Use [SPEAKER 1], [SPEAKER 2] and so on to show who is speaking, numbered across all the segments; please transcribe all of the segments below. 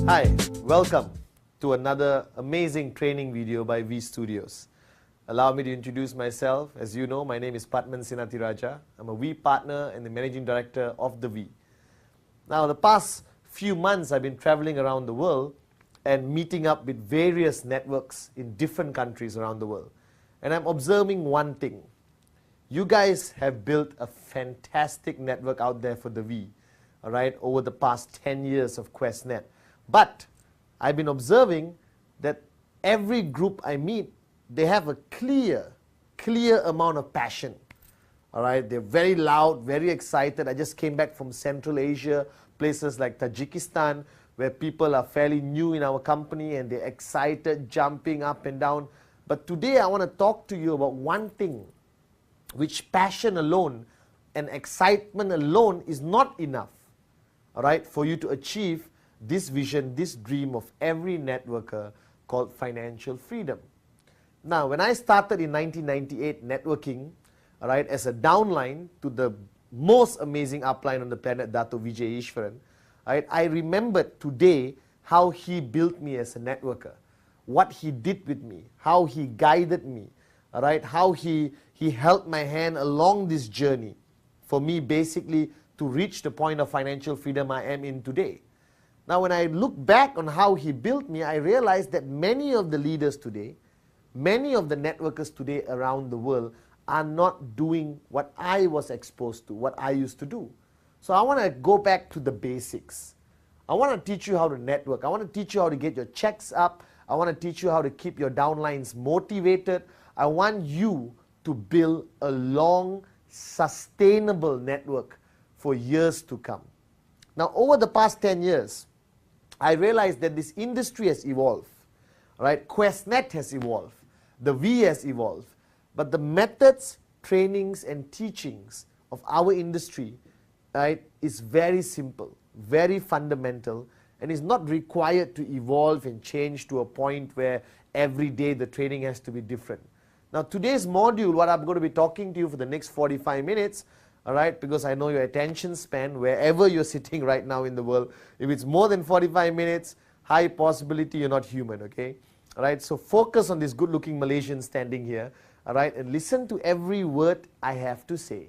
[SPEAKER 1] Hi, welcome to another amazing training video by V Studios. Allow me to introduce myself. As you know, my name is Patman Sinatiraja. I'm a V partner and the managing director of the V. Now, the past few months, I've been traveling around the world and meeting up with various networks in different countries around the world. And I'm observing one thing. You guys have built a fantastic network out there for the V, all right, over the past 10 years of QuestNet. But I've been observing that every group I meet, they have a clear amount of passion. All right, they're very loud, very excited. I just came back from Central Asia, places like Tajikistan, where people are fairly new in our company and they're excited, jumping up and down. But today I want to talk to you about one thing, which passion alone and excitement alone is not enough, all right, for you to achieve this vision, this dream of every networker called financial freedom. Now, when I started in 1998 networking, all right, as a downline to the most amazing upline on the planet, Dato Vijay Ishwaran, right, I remembered today how he built me as a networker, what he did with me, how he guided me, all right, how he held my hand along this journey for me basically to reach the point of financial freedom I am in today. Now, when I look back on how he built me, I realized that many of the leaders today, many of the networkers today around the world are not doing what I was exposed to, what I used to do. So I want to go back to the basics. I want to teach you how to network. I want to teach you how to get your checks up. I want to teach you how to keep your downlines motivated. I want you to build a long, sustainable network for years to come. Now, over the past 10 years, I realized that this industry has evolved, right? QuestNet has evolved, the V has evolved, but the methods, trainings, and teachings of our industry, right, is very simple, very fundamental, and is not required to evolve and change to a point where every day the training has to be different. Now, today's module, what I'm going to be talking to you for the next 45 minutes, all right, because I know your attention span, wherever you're sitting right now in the world, if it's more than 45 minutes, high possibility you're not human, okay? All right, so focus on this good-looking Malaysian standing here, all right, and listen to every word I have to say.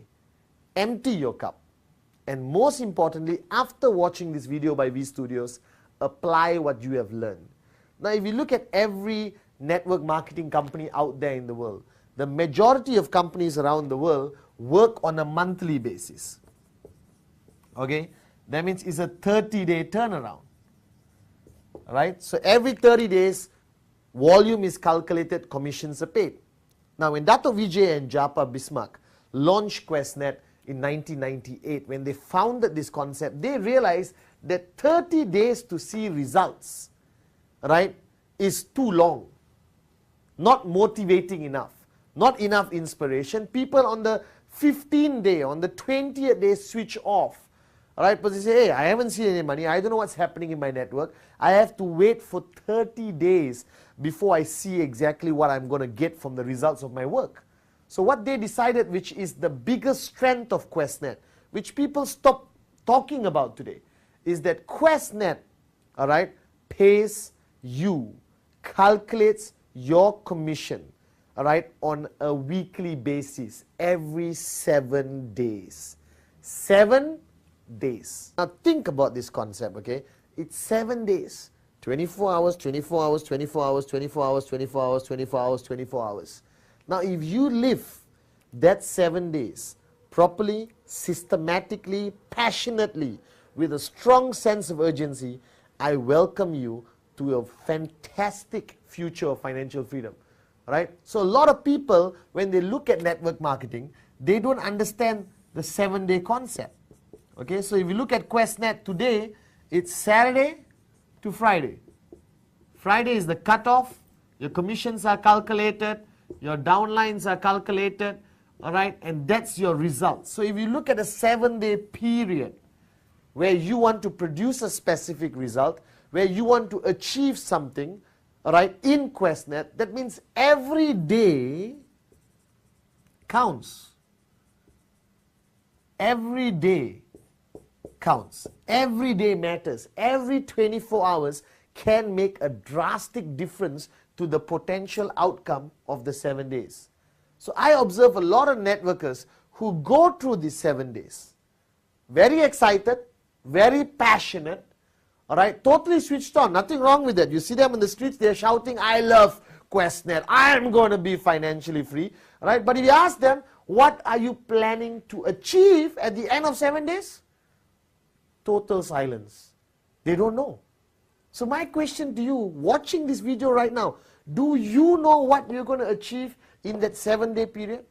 [SPEAKER 1] Empty your cup. And most importantly, after watching this video by V Studios, apply what you have learned. Now, if you look at every network marketing company out there in the world, the majority of companies around the world work on a monthly basis. Okay? That means it's a 30-day turnaround. Alright? So every 30 days, volume is calculated, commissions are paid. Now, when Dato Vijay and Japa Bismarck launched QuestNet in 1998, when they founded this concept, they realized that 30 days to see results, right, is too long. Not motivating enough. Not enough inspiration. People on the 15th day, on the 20th day switch off. Alright, but they say, hey, I haven't seen any money, I don't know what's happening in my network, I have to wait for 30 days before I see exactly what I'm going to get from the results of my work. So what they decided, which is the biggest strength of QuestNet, which people stop talking about today, is that QuestNet, alright, pays you, calculates your commission, all right, on a weekly basis, every 7 days. 7 days. Now think about this concept, okay? It's 7 days. 24 hours, 24 hours, 24 hours, 24 hours, 24 hours, 24 hours, 24 hours. Now if you live that 7 days properly, systematically, passionately, with a strong sense of urgency, I welcome you to a fantastic future of financial freedom. Right? So a lot of people, when they look at network marketing, they don't understand the 7-day concept. Okay, so if you look at QuestNet today, it's Saturday to Friday. Friday is the cutoff, your commissions are calculated, your downlines are calculated, all right, and that's your result. So if you look at a 7-day period where you want to produce a specific result, where you want to achieve something, all right, in QuestNet, that means every day counts. Every day counts. Every day matters. Every 24 hours can make a drastic difference to the potential outcome of the 7 days. So I observe a lot of networkers who go through these 7 days. Very excited, very passionate, all right, totally switched on, nothing wrong with that. You see them in the streets, they're shouting, I love QuestNet, I'm going to be financially free, all right? But if you ask them, what are you planning to achieve at the end of 7 days? Total silence. They don't know. So my question to you, watching this video right now, do you know what you're going to achieve in that 7-day period?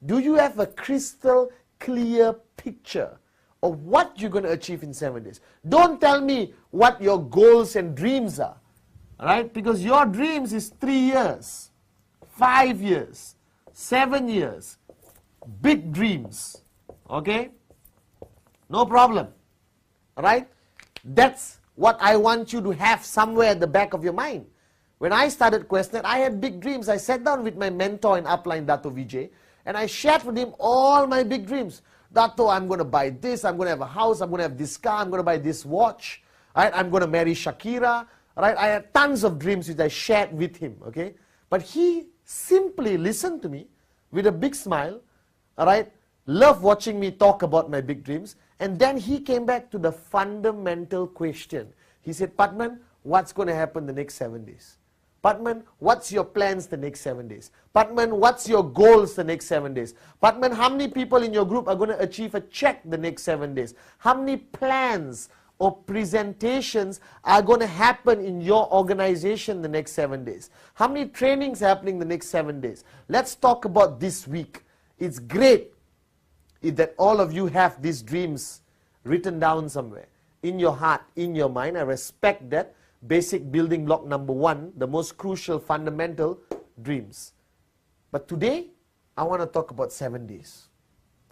[SPEAKER 1] Do you have a crystal clear picture of what you're going to achieve in 7 days? Don't tell me what your goals and dreams are, all right? Because your dreams is 3 years, 5 years, 7 years, big dreams, okay? No problem, all right? That's what I want you to have somewhere at the back of your mind. When I started QuestNet, I had big dreams. I sat down with my mentor in upline, Dato Vijay, and I shared with him all my big dreams. Dato, I'm going to buy this, I'm going to have a house, I'm going to have this car, I'm going to buy this watch, right? I'm going to marry Shakira, right? I had tons of dreams which I shared with him, okay? But he simply listened to me with a big smile, all right? Loved watching me talk about my big dreams. And then he came back to the fundamental question. He said, Padman, what's going to happen the next 7 days? Padman, what's your plans the next 7 days? Padman, what's your goals the next 7 days? Padman, how many people in your group are going to achieve a check the next 7 days? How many plans or presentations are going to happen in your organization the next 7 days? How many trainings are happening the next 7 days? Let's talk about this week. It's great that all of you have these dreams written down somewhere in your heart, in your mind. I respect that. Basic building block number 1, the most crucial, fundamental, dreams. But today, I want to talk about 7 days.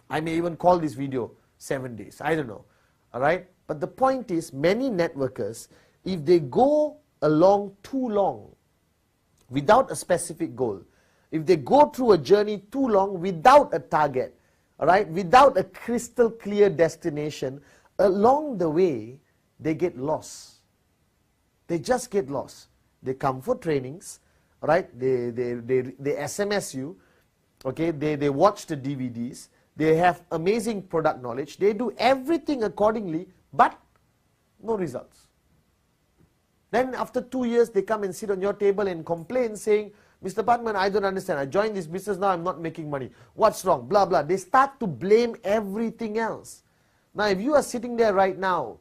[SPEAKER 1] I may even call this video 7 days. I don't know. All right? But the point is, many networkers, if they go along too long without a specific goal, if they go through a journey too long without a target, all right, without a crystal clear destination, along the way, they get lost. They just get lost. They come for trainings, all right, they SMS you, okay, they watch the DVDs, they have amazing product knowledge, they do everything accordingly, but no results. Then after 2 years, they come and sit on your table and complain saying, Mr. Padman, I don't understand. I joined this business, now I'm not making money. What's wrong? Blah, blah. They start to blame everything else. Now, if you are sitting there right now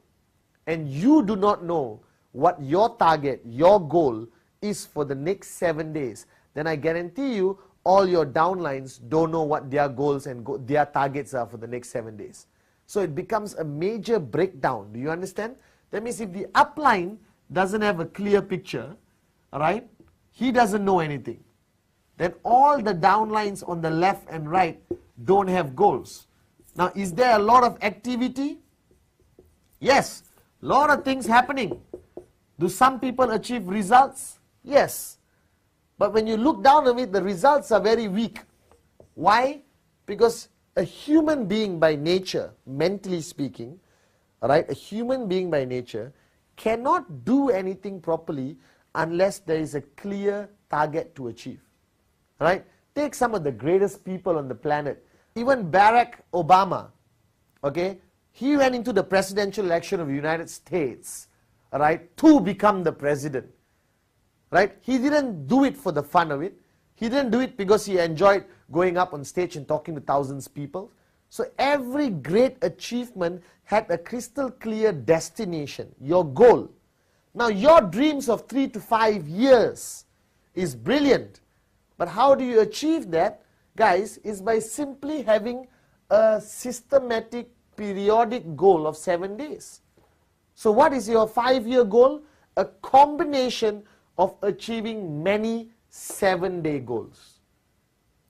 [SPEAKER 1] and you do not know what your target, your goal is for the next 7 days, then I guarantee you all your downlines don't know what their goals and their targets are for the next 7 days. So it becomes a major breakdown. Do you understand? That means if the upline doesn't have a clear picture, all right, he doesn't know anything, then all the downlines on the left and right don't have goals. Now, is there a lot of activity? Yes, a lot of things happening. Do some people achieve results? Yes. But when you look down on it, the results are very weak. Why? Because a human being by nature, mentally speaking, all right, a human being by nature cannot do anything properly unless there is a clear target to achieve. Right? Take some of the greatest people on the planet. Even Barack Obama, okay, he went into the presidential election of the United States, right, to become the president. Right? He didn't do it for the fun of it. He didn't do it because he enjoyed going up on stage and talking to thousands of people. So every great achievement had a crystal clear destination, your goal. Now, your dreams of 3 to 5 years is brilliant. But how do you achieve that, guys, is by simply having a systematic, periodic goal of 7 days. So what is your 5-year goal? A combination of achieving many 7-day goals.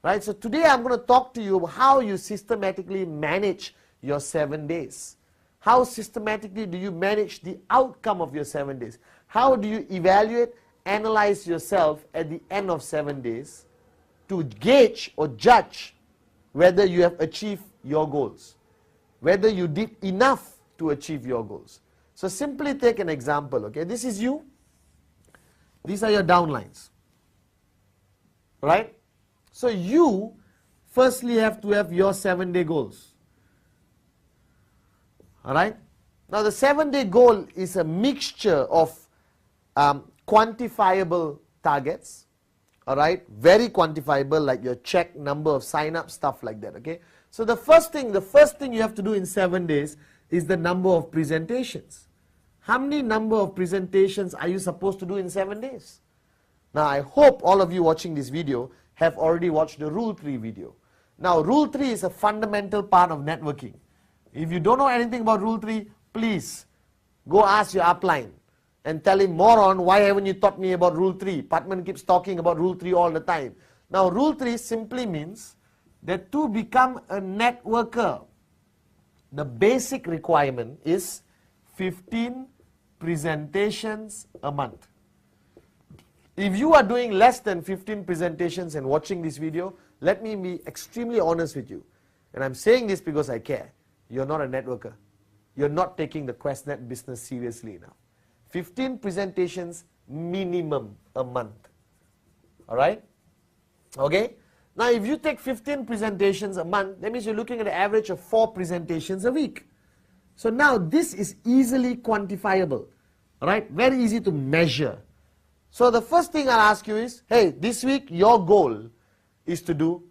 [SPEAKER 1] Right? So today I'm going to talk to you about how you systematically manage your 7 days. How systematically do you manage the outcome of your 7 days? How do you evaluate, analyze yourself at the end of 7 days to gauge or judge whether you have achieved your goals? Whether you did enough to achieve your goals. So simply take an example, okay? This is you. These are your downlines, right? So you firstly have to have your 7-day goals, all right? Now the 7-day goal is a mixture of quantifiable targets, all right? Very quantifiable, like your check, number of sign-ups, stuff like that, okay? So the first thing you have to do in 7 days is the number of presentations. How many number of presentations are you supposed to do in 7 days? Now I hope all of you watching this video have already watched the Rule 3 video. Now Rule 3 is a fundamental part of networking. If you don't know anything about Rule 3, please go ask your upline and tell him, moron, why haven't you taught me about Rule 3? Patman keeps talking about Rule 3 all the time. Now Rule 3 simply means that to become a networker, the basic requirement is 15 presentations a month. If you are doing less than 15 presentations and watching this video, let me be extremely honest with you. And I'm saying this because I care. You're not a networker. You're not taking the QuestNet business seriously enough. 15 presentations minimum a month. Alright? Okay? Now if you take 15 presentations a month, that means you're looking at an average of 4 presentations a week. So now this is easily quantifiable. Alright? Very easy to measure. So the first thing I'll ask you is, hey, this week your goal is to do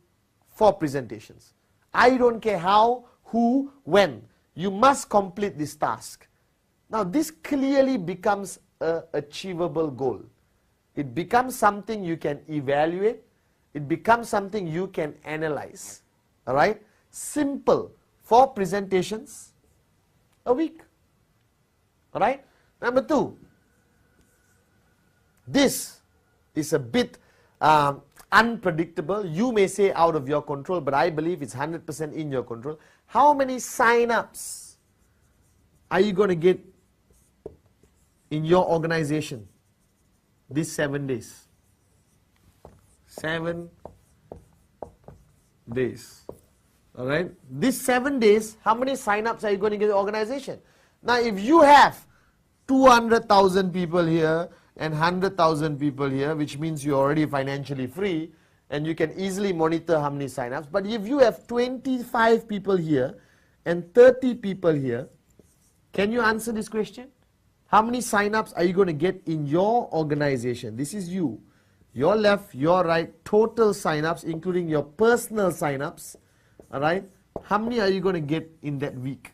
[SPEAKER 1] 4 presentations. I don't care how, who, when. You must complete this task. Now this clearly becomes an achievable goal. It becomes something you can evaluate. It becomes something you can analyze. Alright? Simple. 4 presentations a week. Alright? Number 2. This is a bit unpredictable. You may say out of your control, but I believe it's 100% in your control. How many sign-ups are you going to get in your organization these 7 days? 7 days. Alright? These 7 days, how many sign-ups are you going to get in the organization? Now, if you have 200,000 people here and 100,000 people here, which means you're already financially free, and you can easily monitor how many sign-ups. But if you have 25 people here and 30 people here, can you answer this question? How many sign-ups are you going to get in your organization? This is you. Your left, your right, total sign-ups, including your personal sign-ups. Alright? How many are you going to get in that week?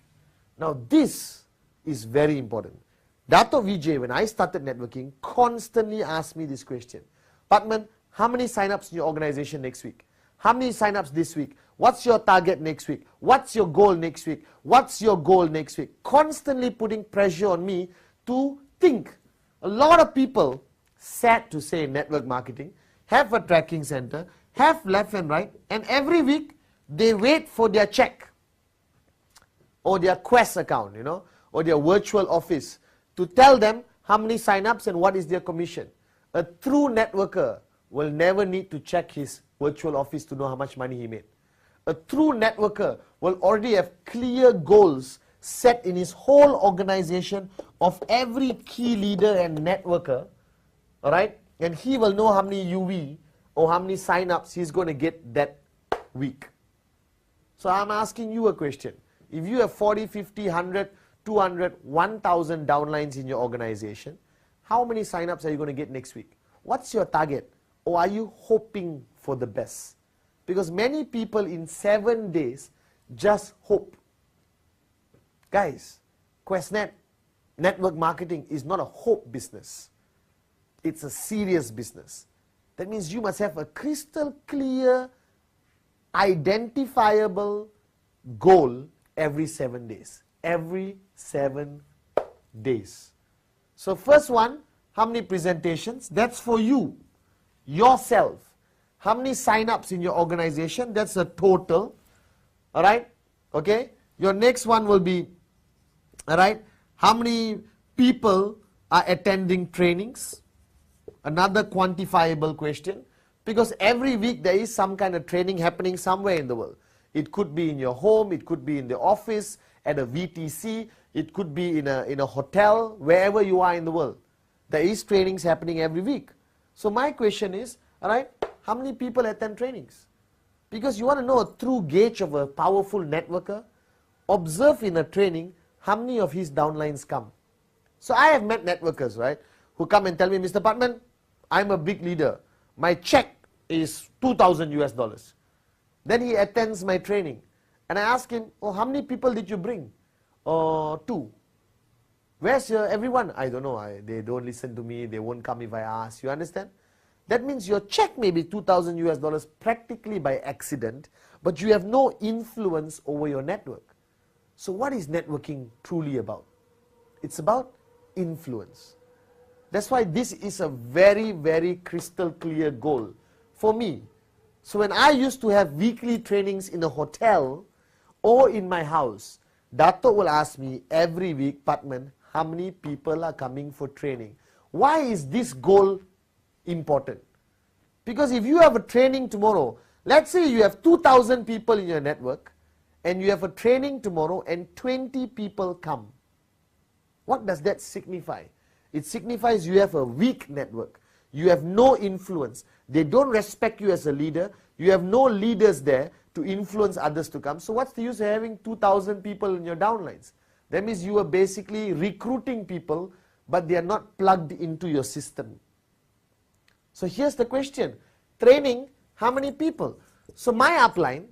[SPEAKER 1] Now this is very important. Dato Vijay, when I started networking, constantly asked me this question. Patman, how many sign-ups in your organization next week? How many sign-ups this week? What's your target next week? What's your goal next week? What's your goal next week? Constantly putting pressure on me to think. A lot of people, sad to say in network marketing, have a tracking center, have left and right, and every week they wait for their check or their Quest account, or their virtual office to tell them how many sign-ups and what is their commission. A true networker will never need to check his virtual office to know how much money he made. A true networker will already have clear goals set in his whole organization of every key leader and networker, alright? And he will know how many UV or how many sign-ups he's going to get that week. So I'm asking you a question. If you have 40, 50, 100, 200, 1,000 downlines in your organization, how many sign-ups are you going to get next week? What's your target? Or are you hoping for the best? Because many people in 7 days just hope. Guys, QuestNet network marketing is not a hope business. It's a serious business. That means you must have a crystal clear, identifiable goal every 7 days. Every 7 days. So first one, how many presentations? That's for you, yourself. How many sign-ups in your organization? That's a total. Alright? Okay? Your next one will be, alright, how many people are attending trainings? Another quantifiable question. Because every week there is some kind of training happening somewhere in the world. It could be in your home, it could be in the office, at a VTC, It could be in a hotel, wherever you are in the world. There is trainings happening every week. So my question is, all right, how many people attend trainings? Because you want to know a true gauge of a powerful networker, observe in a training how many of his downlines come. So I have met networkers, right, who come and tell me, Mr. Patman, I'm a big leader. My check is 2,000 US dollars. Then he attends my training. And I ask him, oh, how many people did you bring? Oh, 2. Where's everyone? I don't know. They don't listen to me. They won't come if I ask. You understand? That means your check may be 2,000 US dollars practically by accident, but you have no influence over your network. So what is networking truly about? It's about influence. That's why this is a very, very crystal clear goal for me. So when I used to have weekly trainings in a hotel or in my house, Dato will ask me every week, Patman, how many people are coming for training? Why is this goal important? Because if you have a training tomorrow, let's say you have 2,000 people in your network, and you have a training tomorrow and 20 people come. What does that signify? It signifies you have a weak network. You have no influence. They don't respect you as a leader. You have no leaders there to influence others to come. So what's the use of having 2,000 people in your downlines? That means you are basically recruiting people, but they are not plugged into your system. So here's the question. Training, how many people? So my upline,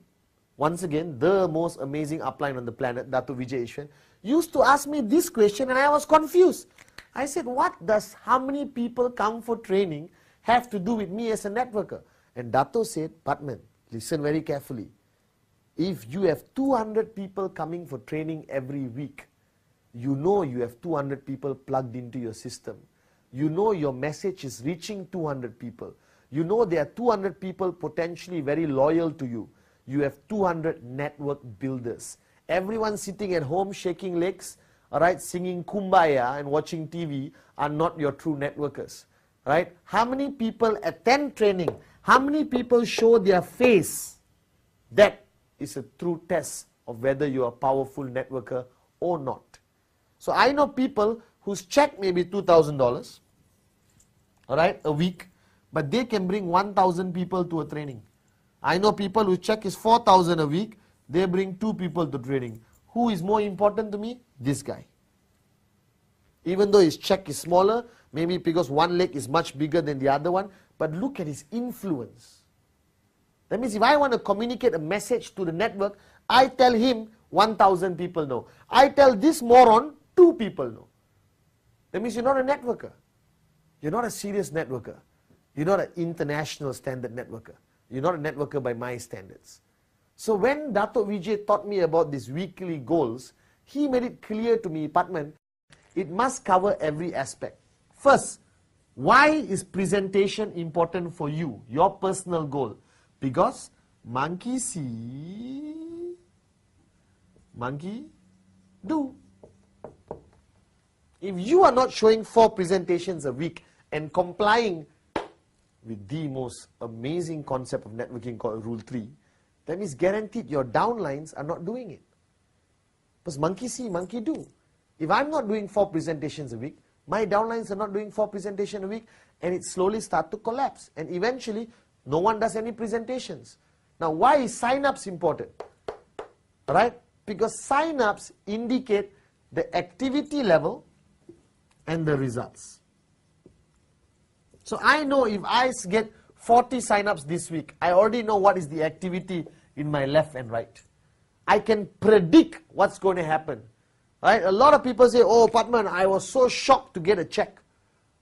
[SPEAKER 1] once again, the most amazing upline on the planet, Dato Vijay Ishwan, used to ask me this question and I was confused. I said, what does how many people come for training have to do with me as a networker? And Dato said, Patman, listen very carefully. If you have 200 people coming for training every week, you know you have 200 people plugged into your system. You know your message is reaching 200 people. You know there are 200 people potentially very loyal to you. You have 200 network builders. Everyone sitting at home shaking legs, all right, singing Kumbaya and watching TV are not your true networkers. Right? How many people attend training? How many people show their face? That is a true test of whether you are a powerful networker or not. So I know people whose check may be $2,000, all right, a week, but they can bring 1,000 people to a training. I know people whose check is 4,000 a week, they bring 2 people to training. Who is more important to me? This guy. Even though his check is smaller, maybe because one leg is much bigger than the other one, but look at his influence. That means if I want to communicate a message to the network, I tell him 1,000 people know. I tell this moron 2 people know. That means you're not a networker. You're not a serious networker. You're not an international standard networker. You're not a networker by my standards. So when Dato Vijay taught me about these weekly goals, he made it clear to me, Patman, it must cover every aspect. First, why is presentation important for you, your personal goal? Because monkey see, monkey do. If you are not showing 4 presentations a week and complying with the most amazing concept of networking called Rule 3, that means guaranteed your downlines are not doing it. Because monkey see, monkey do. If I'm not doing 4 presentations a week, my downlines are not doing 4 presentations a week, and it slowly starts to collapse. And eventually, no one does any presentations. Now, why is sign-ups important? Alright? Because sign-ups indicate the activity level and the results. So I know if I get 40 sign-ups this week, I already know what is the activity in my left and right. I can predict what's going to happen. Right? A lot of people say, oh, Patman, I was so shocked to get a check.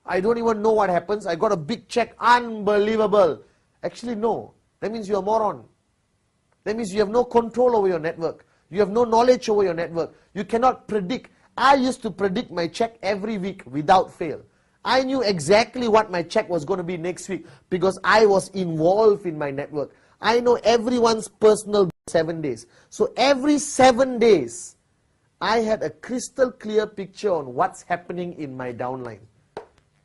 [SPEAKER 1] I don't even know what happens. I got a big check. Unbelievable. Actually, no. That means you're a moron. That means you have no control over your network. You have no knowledge over your network. You cannot predict. I used to predict my check every week without fail. I knew exactly what my check was going to be next week because I was involved in my network. I know everyone's personal 7 days. So every 7 days, I had a crystal clear picture on what's happening in my downline.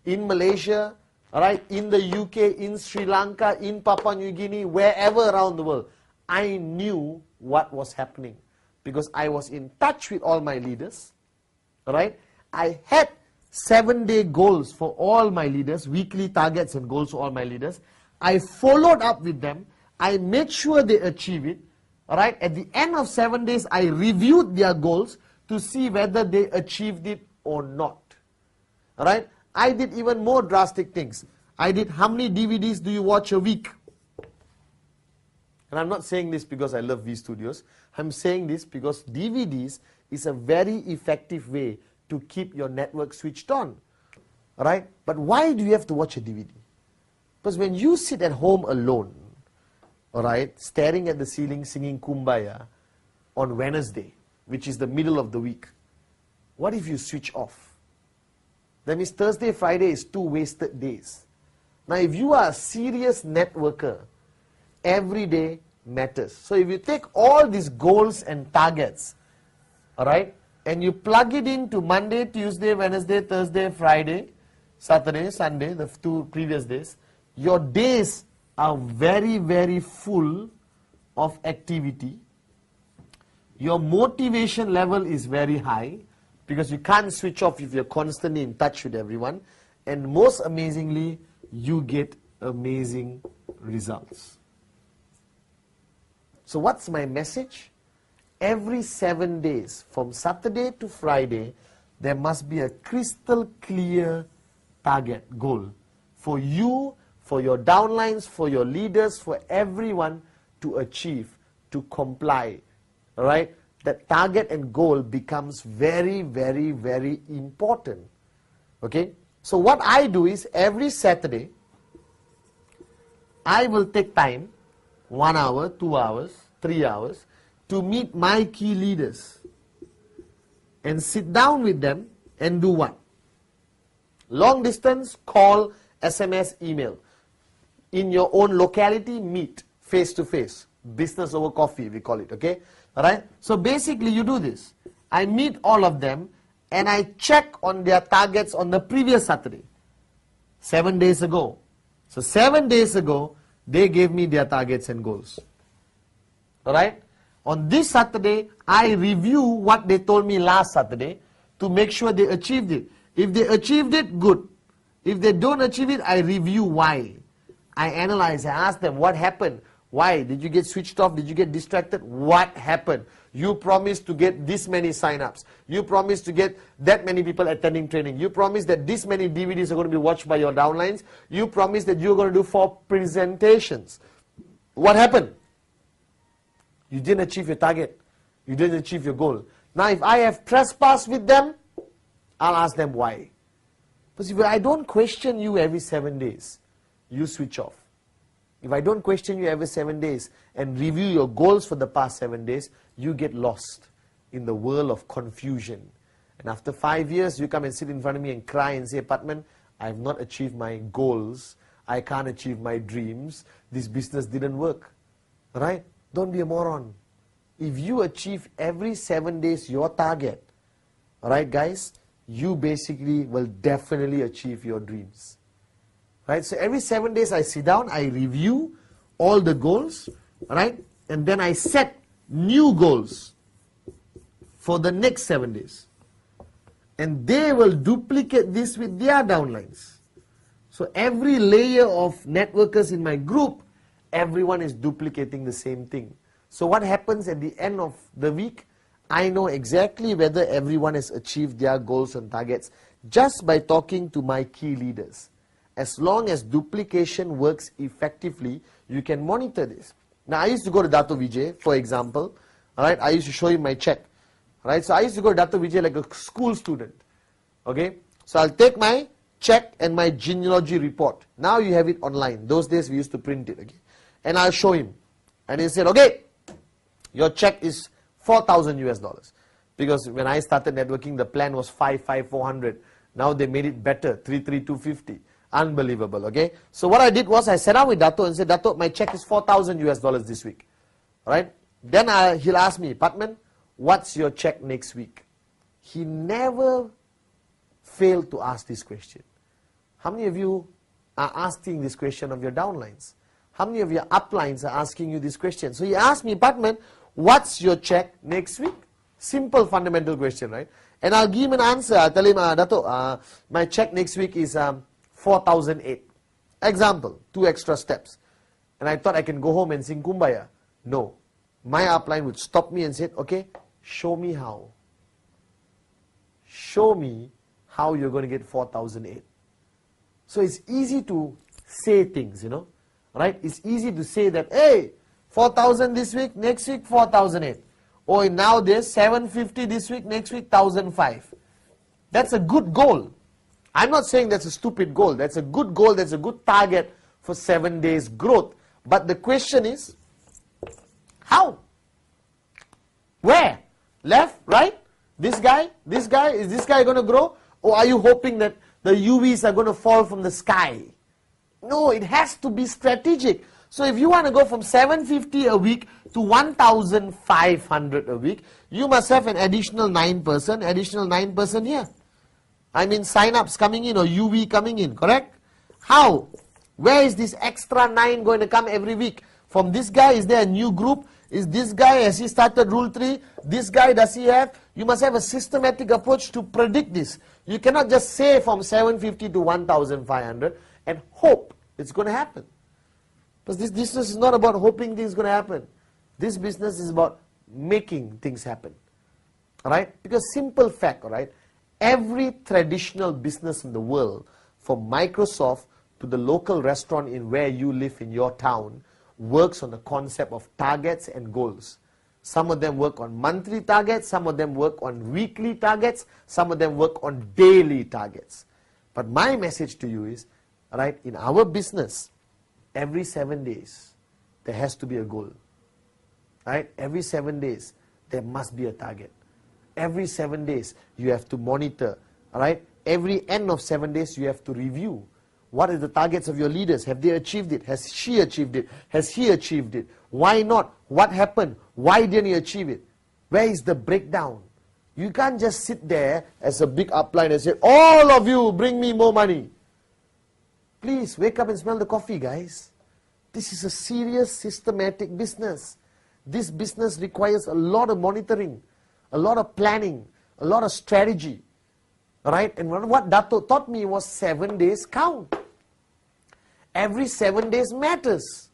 [SPEAKER 1] In Malaysia, alright, in the UK, in Sri Lanka, in Papua New Guinea, wherever around the world, I knew what was happening because I was in touch with all my leaders. right? I had 7-day goals for all my leaders, weekly targets and goals for all my leaders. I followed up with them. I made sure they achieve it. All right. At the end of 7 days, I reviewed their goals to see whether they achieved it or not. All right. I did even more drastic things. I did, how many DVDs do you watch a week? And I'm not saying this because I love V Studios. I'm saying this because DVDs is a very effective way to keep your network switched on. All right. But why do you have to watch a DVD? Because when you sit at home alone, all right, staring at the ceiling singing Kumbaya on Wednesday, which is the middle of the week, what if you switch off? That means Thursday, Friday is 2 wasted days. Now, if you are a serious networker, every day matters. So if you take all these goals and targets, all right, and you plug it into Monday, Tuesday, Wednesday, Thursday, Friday, Saturday, Sunday, the 2 previous days, your days are very, very full of activity. Your motivation level is very high because you can't switch off if you're constantly in touch with everyone. And most amazingly, you get amazing results. So what's my message? Every 7 days, from Saturday to Friday, there must be a crystal clear target, goal for you, for your downlines, for your leaders, for everyone to achieve, to comply. All right? That target and goal becomes very, very, very important. Okay? So what I do is every Saturday, I will take time, 1 hour, 2 hours, 3 hours, to meet my key leaders and sit down with them and do what? Long distance, call, SMS, email. In your own locality, meet face to face. Business over coffee, we call it, okay? All right? So basically, you do this. I meet all of them and I check on their targets on the previous Saturday, 7 days ago. So 7 days ago, they gave me their targets and goals. All right? On this Saturday, I review what they told me last Saturday to make sure they achieved it. If they achieved it, good. If they don't achieve it, I review why. I analyze, I ask them, what happened? Why? Did you get switched off? Did you get distracted? What happened? You promised to get this many sign-ups. You promised to get that many people attending training. You promised that this many DVDs are going to be watched by your downlines. You promised that you're going to do 4 presentations. What happened? You didn't achieve your target. You didn't achieve your goal. Now, if I have trespassed with them, I'll ask them why. Because if I don't question you every 7 days, you switch off. If I don't question you every 7 days and review your goals for the past 7 days, you get lost in the world of confusion. And after 5 years, you come and sit in front of me and cry and say, Patman, I have not achieved my goals. I can't achieve my dreams. This business didn't work. Right? Don't be a moron. If you achieve every 7 days your target, alright guys, you basically will definitely achieve your dreams. Right? So every 7 days I sit down, I review all the goals, right? And then I set new goals for the next 7 days. And they will duplicate this with their downlines. So every layer of networkers in my group, everyone is duplicating the same thing. So what happens at the end of the week? I know exactly whether everyone has achieved their goals and targets just by talking to my key leaders. As long as duplication works effectively, you can monitor this. Now, I used to go to Dato Vijay, for example. All right, I used to show him my check. All right, so I used to go to Dato Vijay like a school student. Okay, so I'll take my check and my genealogy report. Now you have it online. Those days we used to print it. Okay, and I'll show him. And he said, okay, your check is $4,000 because when I started networking, the plan was 400. Now they made it better, 250. Unbelievable, okay? So what I did was I sat down with Dato and said, Dato, my check is $4,000 this week. All right? Then he'll ask me, Patman, what's your check next week? He never failed to ask this question. How many of you are asking this question of your downlines? How many of your uplines are asking you this question? So he asked me, Patman, what's your check next week? Simple fundamental question, right? And I'll give him an answer. I'll tell him, Dato, my check next week is 4,008. Example, 2 extra steps. And I thought I can go home and sing Kumbaya. No. My upline would stop me and say, okay, show me how. Show me how you're going to get 4,008. So it's easy to say things, you know, right? It's easy to say that, hey, 4,000 this week, next week 4,008. Or now there's 750 this week, next week 1,005. That's a good goal. I'm not saying that's a stupid goal. That's a good goal. That's a good target for 7 days growth. But the question is, how? Where? Left? Right? This guy? This guy? Is this guy going to grow? Or are you hoping that the UVs are going to fall from the sky? No, it has to be strategic. So if you want to go from 750 a week to 1,500 a week, you must have an additional 9% here. I mean sign-ups coming in or UV coming in, correct? How? Where is this extra 9 going to come every week? From this guy, is there a new group? Is this guy, has he started rule 3? This guy, does he have? You must have a systematic approach to predict this. You cannot just say from 750 to 1,500 and hope it's going to happen. Because this business is not about hoping things are going to happen. This business is about making things happen. Alright? Because simple fact, alright? Every traditional business in the world, from Microsoft to the local restaurant in where you live in your town, works on the concept of targets and goals. Some of them work on monthly targets, some of them work on weekly targets, some of them work on daily targets. But my message to you is, alright, in our business, every 7 days, there has to be a goal. Right? Every 7 days, there must be a target. Every 7 days, you have to monitor. Alright? Every end of 7 days, you have to review. What are the targets of your leaders? Have they achieved it? Has she achieved it? Has he achieved it? Why not? What happened? Why didn't he achieve it? Where is the breakdown? You can't just sit there as a big upline and say, all of you bring me more money. Please, wake up and smell the coffee, guys. This is a serious, systematic business. This business requires a lot of monitoring, a lot of planning, a lot of strategy. Right? And what Dato taught me was 7 days count. Every 7 days matters.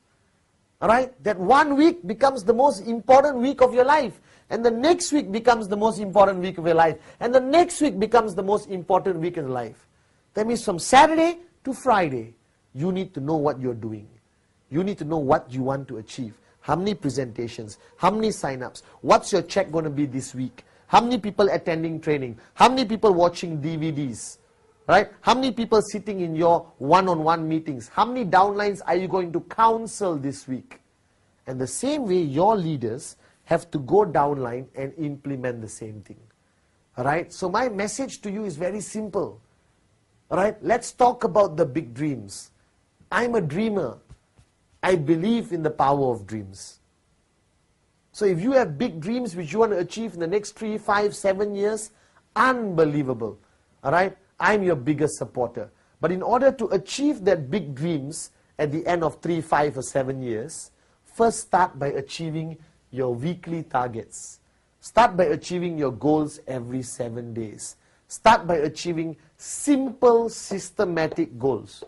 [SPEAKER 1] Alright? That 1 week becomes the most important week of your life. And the next week becomes the most important week of your life. And the next week becomes the most important week in life. That means from Saturday to Friday, you need to know what you're doing. You need to know what you want to achieve. How many presentations? How many sign-ups? What's your check going to be this week? How many people attending training? How many people watching DVDs? Right? How many people sitting in your one-on-one meetings? How many downlines are you going to counsel this week? And the same way, your leaders have to go downline and implement the same thing. Alright? So my message to you is very simple. Alright? Let's talk about the big dreams. I'm a dreamer. I believe in the power of dreams. So if you have big dreams which you want to achieve in the next 3, 5, 7 years, unbelievable. Alright? I'm your biggest supporter. But in order to achieve that big dreams at the end of 3, 5 or 7 years, first start by achieving your weekly targets. Start by achieving your goals every 7 days. Start by achieving simple, systematic goals.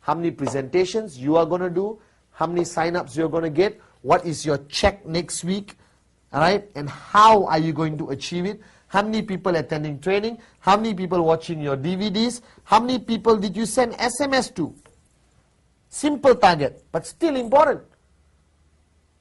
[SPEAKER 1] How many presentations you are going to do, how many sign-ups you're going to get, what is your check next week, alright, and how are you going to achieve it, how many people attending training, how many people watching your DVDs, how many people did you send SMS to. Simple target, but still important.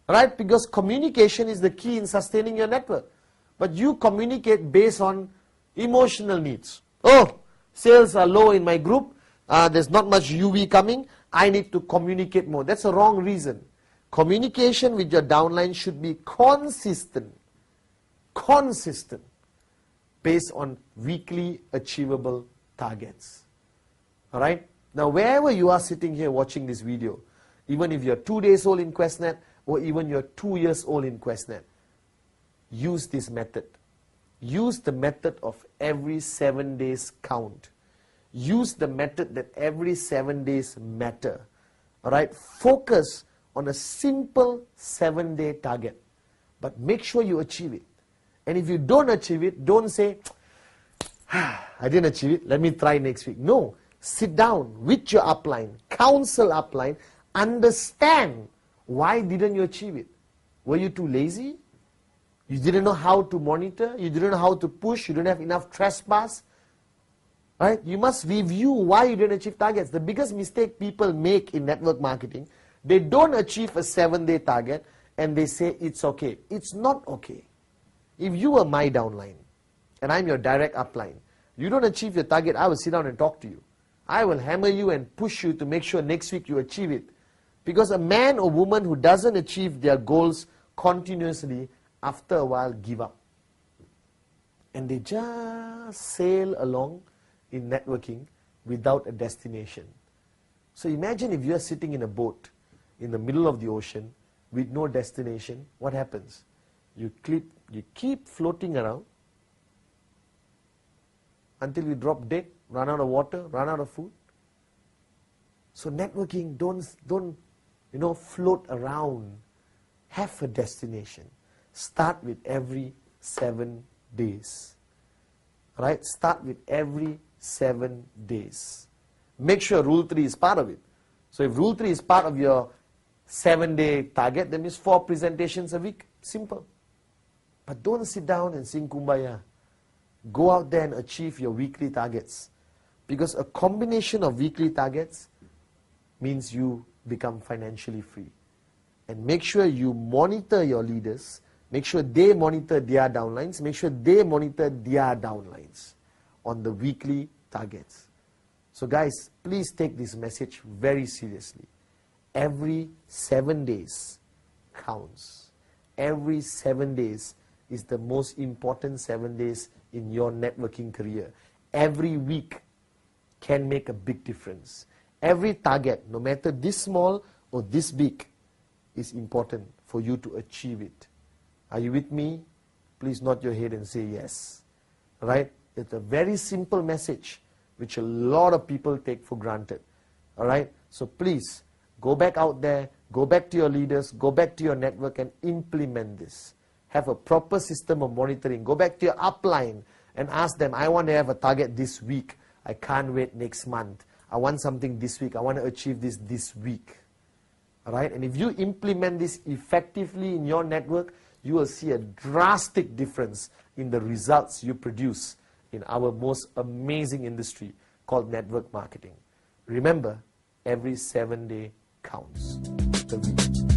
[SPEAKER 1] Right? Because communication is the key in sustaining your network. But you communicate based on emotional needs. Oh, sales are low in my group, there's not much UV coming, I need to communicate more. That's a wrong reason. Communication with your downline should be consistent, based on weekly achievable targets. Alright? Now wherever you are sitting here watching this video, even if you're 2 days old in QuestNet, or even you're 2 years old in QuestNet, use this method. Use the method of every 7 days count. Use the method that every 7 days matter. Alright? Focus on a simple 7-day target. But make sure you achieve it. And if you don't achieve it, don't say, I didn't achieve it, let me try next week. No, sit down with your upline, counsel upline, understand why didn't you achieve it. Were you too lazy? You didn't know how to monitor, you didn't know how to push, you didn't have enough trespass. Right? You must review why you didn't achieve targets. The biggest mistake people make in network marketing, they don't achieve a 7-day target and they say it's okay. It's not okay. If you were my downline and I'm your direct upline, you don't achieve your target, I will sit down and talk to you. I will hammer you and push you to make sure next week you achieve it. Because a man or woman who doesn't achieve their goals continuously, after a while give up. And they just sail along in networking without a destination. So imagine if you are sitting in a boat in the middle of the ocean with no destination, what happens? You keep floating around until you drop dead, run out of water, run out of food. So networking, don't float around. Have a destination. Start with every 7 days. Right? Start with every 7 days. Make sure Rule 3 is part of it. So if Rule 3 is part of your 7-day target, that means 4 presentations a week. Simple. But don't sit down and sing Kumbaya. Go out there and achieve your weekly targets. Because a combination of weekly targets means you become financially free. And make sure you monitor your leaders. Make sure they monitor their downlines. Make sure they monitor their downlines on the weekly targets. So guys, please take this message very seriously. Every 7 days counts. Every 7 days is the most important 7 days in your networking career. Every week can make a big difference. Every target, no matter this small or this big, is important for you to achieve it. Are you with me? Please nod your head and say yes. Right? It's a very simple message which a lot of people take for granted. Alright? So please, go back out there, go back to your leaders, go back to your network and implement this. Have a proper system of monitoring. Go back to your upline and ask them, I want to have a target this week. I can't wait next month. I want something this week. I want to achieve this week. Alright? And if you implement this effectively in your network, you will see a drastic difference in the results you produce in our most amazing industry called network marketing. Remember, every 7 day counts. The week.